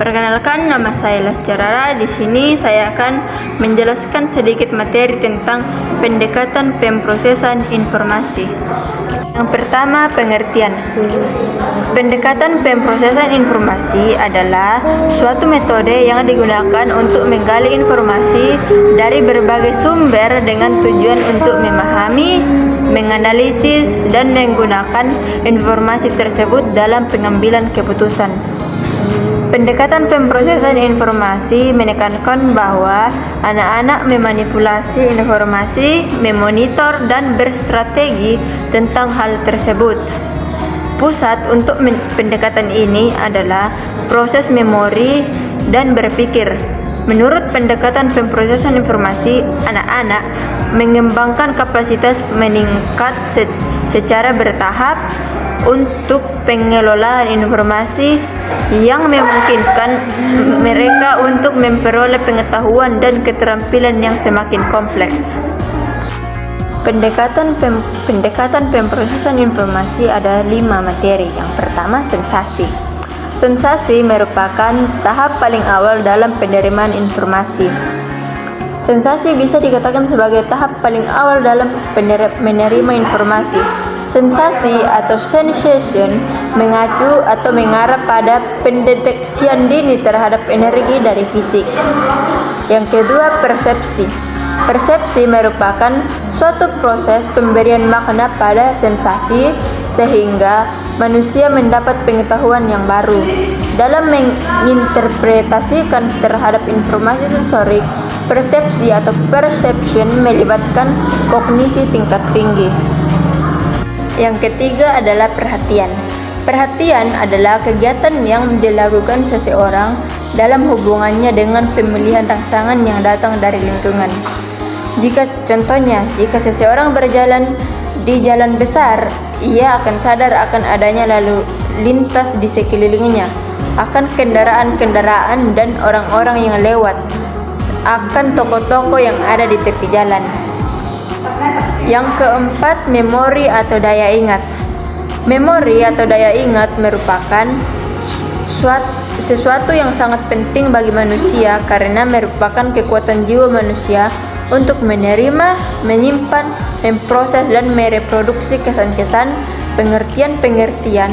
Perkenalkan, nama saya Lesti Rara. Di sini saya akan menjelaskan sedikit materi tentang pendekatan pemrosesan informasi. Yang pertama, pengertian. Pendekatan pemrosesan informasi adalah suatu metode yang digunakan untuk menggali informasi dari berbagai sumber dengan tujuan untuk memahami, menganalisis, dan menggunakan informasi tersebut dalam pengambilan keputusan. Pendekatan pemrosesan informasi menekankan bahwa anak-anak memanipulasi informasi, memonitor, dan berstrategi tentang hal tersebut. Pusat untuk pendekatan ini adalah proses memori dan berpikir. Menurut pendekatan pemrosesan informasi, anak-anak mengembangkan kapasitas meningkat secara bertahap untuk pengelolaan informasi yang memungkinkan mereka untuk memperoleh pengetahuan dan keterampilan yang semakin kompleks. Pendekatan pemrosesan informasi ada 5 materi. Yang pertama, sensasi. Sensasi merupakan tahap paling awal dalam penerimaan informasi. Sensasi bisa dikatakan sebagai tahap paling awal dalam menerima informasi. Sensasi atau sensation mengacu atau mengarah pada pendeteksian dini terhadap energi dari fisik. Yang kedua, persepsi. Persepsi merupakan suatu proses pemberian makna pada sensasi sehingga manusia mendapat pengetahuan yang baru. Dalam menginterpretasikan terhadap informasi sensorik, persepsi atau perception melibatkan kognisi tingkat tinggi. Yang ketiga adalah perhatian. Perhatian adalah kegiatan yang dilakukan seseorang dalam hubungannya dengan pemilihan rangsangan yang datang dari lingkungan. Contohnya, jika seseorang berjalan di jalan besar, ia akan sadar akan adanya lalu lintas di sekelilingnya, akan kendaraan-kendaraan dan orang-orang yang lewat, akan toko-toko yang ada di tepi jalan. Yang keempat, memori atau daya ingat. Memori atau daya ingat merupakan sesuatu yang sangat penting bagi manusia karena merupakan kekuatan jiwa manusia untuk menerima, menyimpan, memproses, dan mereproduksi kesan-kesan, pengertian-pengertian,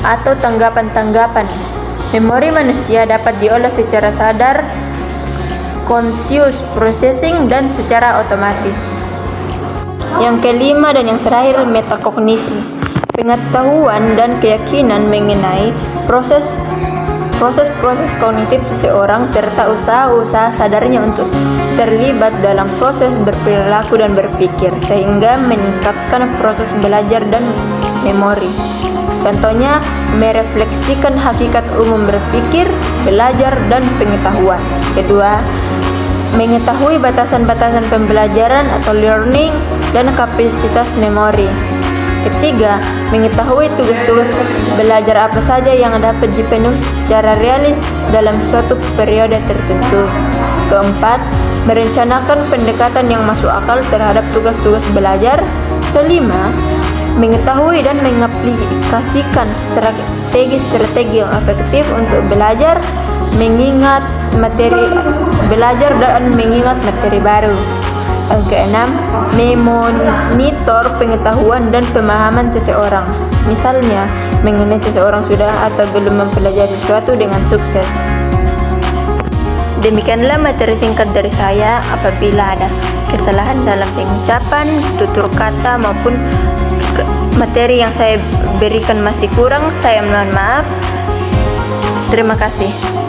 atau tanggapan-tanggapan. Memori manusia dapat diolah secara sadar, conscious processing, dan secara otomatis. Yang kelima dan yang terakhir, metakognisi. Pengetahuan dan keyakinan mengenai proses kognitif seseorang serta usaha-usaha sadarnya untuk terlibat dalam proses berperilaku dan berpikir sehingga meningkatkan proses belajar dan memori. Contohnya, merefleksikan hakikat umum berpikir, belajar, dan pengetahuan. Kedua, mengetahui batasan-batasan pembelajaran atau learning dan kapasitas memori. Ketiga, mengetahui tugas-tugas belajar apa saja yang dapat dipenuhi secara realistis dalam suatu periode tertentu. Keempat, merencanakan pendekatan yang masuk akal terhadap tugas-tugas belajar. Kelima, mengetahui dan mengaplikasikan strategi-strategi yang efektif untuk belajar, mengingat materi belajar dan mengingat materi baru. Yang keenam, memonitor pengetahuan dan pemahaman seseorang. Misalnya, mengenai seseorang sudah atau belum mempelajari sesuatu dengan sukses. Demikianlah materi singkat dari saya. Apabila ada kesalahan dalam pengucapan, tutur kata maupun materi yang saya berikan masih kurang, saya mohon maaf. Terima kasih.